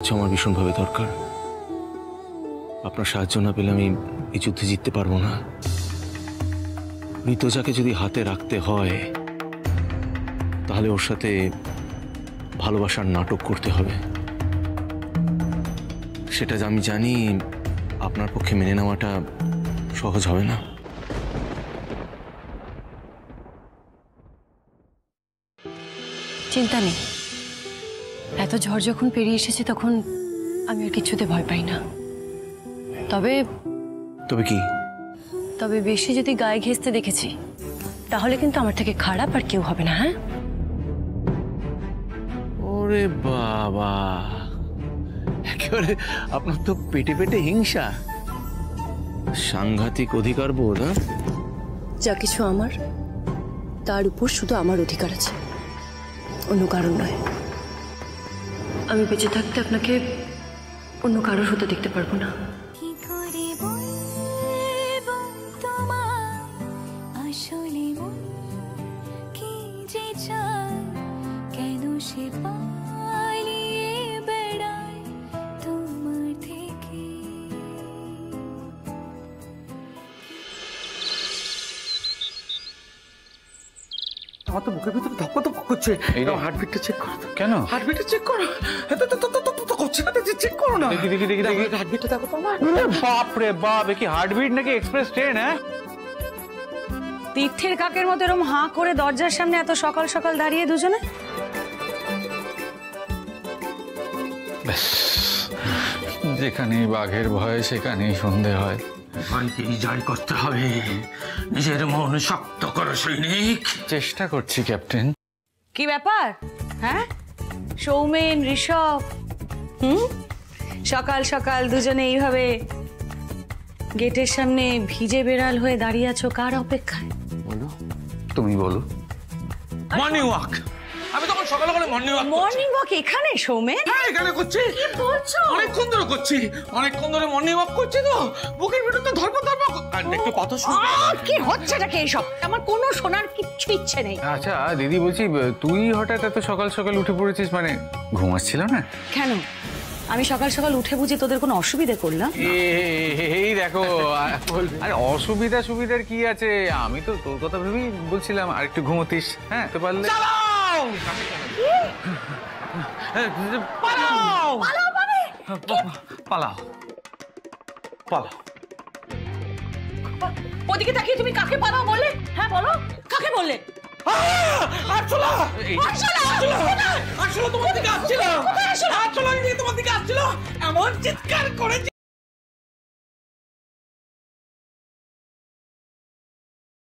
আমার ভীষণভাবে দরকার। আপনার সাহায্য না পেলে আমি এই যুদ্ধে জিততে পারবো না। ঋতুজাকে যদি হাতে রাখতে হয় তাহলে ওর সাথে ভালোবাসার নাটক করতে হবে। সেটা আমি জানি আপনার পক্ষে মেনে নেওয়াটা সহজ হবে না। চিন্তা নেই, এত ঝড় যখন পেরিয়ে এসেছে তখন আমি আর কিছুতে ভয় পাই না। তবে কি? তবে বেশি যদি গায়ে ঘেঁষতে দেখেছি তাহলে কিন্তু আমার থেকে খারাপ আর কেউ হবে না। হ্যাঁ, ওরে বাবা, একেবারে আপনার তো পেটে পেটে হিংসা, সাংঘাতিক অধিকার বোধ। যা কিছু আমার তার উপর শুধু আমার অধিকার আছে, অন্য কারণ নয়। আমি বেঁচে থাকতে আপনাকে অন্য কারোর হতে দেখতে পারবো না। আমার তো বুকের ভিতরে ধপ ধপ করছে। হার্টবিটটা চেক করো। কেন? হার্টবিটটা চেক করো। করছে না, চেক করো না। দেখি হার্টবিটটা দেখো তোমার। বাপ রে বাপ, কি হার্টবিট নাকি এক্সপ্রেস ট্রেন? হ্যাঁ, তীর্থের কাকের মতো এরকম হাঁ করে দরজার সামনে এত সকাল সকাল দাঁড়িয়ে দুজনে। যেখানেই বাঘের ভয় সেখানেই সন্ধে হয়। ভয়কে জয় করতে হবে, নিজের মন শক্ত করো সৈনিক। চেষ্টা করছি ক্যাপ্টেন। কি ব্যাপার? হ্যাঁ, সৌমেন, ঋষভ, সকাল সকাল দুজনে এইভাবে গেটের সামনে ভিজে বেড়াল হয়ে দাঁড়িয়ে আছো কার অপেক্ষায়? বলো, তুমি বলো। Morning walk. আমি তখন সকালবেলা মর্নিং ওয়াক। মর্নিং ওয়াক এখানে সৌমেন? হ্যাঁ, এখানে করছি। কি বলছো? অনেকক্ষণ ধরে করছি, অনেকক্ষণ ধরে মর্নিং ওয়াক করছি তো বুকের ভিতরে তো ধরপড় একটু কথা শুনো। কি হচ্ছেটা কি এইসব? আমার কোনো শোনার কিচ্ছু ইচ্ছে নেই। আচ্ছা দিদি, বলছি তুই হঠাৎ এত সকাল সকাল উঠে পড়েছিস, মানে ঘুমাচ্ছিল না? কেন, আমি সকাল সকাল উঠে বুঝি তোদের কোনো অসুবিধে করলাম? এই দেখো, আরে অসুবিধা সুবিধার কি আছে, আমি তো তোর কথা ভেবেই বলছিলাম আর একটু ঘুমোতিস। হ্যাঁ, তো পারলে পালাও পালাও পালাও পালাও। ওদিকে তাকিয়ে তুমি কাকে পালাও বললে? হ্যাঁ বলো, কাকে বললে? আরশোলা তোমার দিকে আসছিল। আরশোলা নিয়ে তোমার দিকে আসছিল, এমন চিৎকার করেছে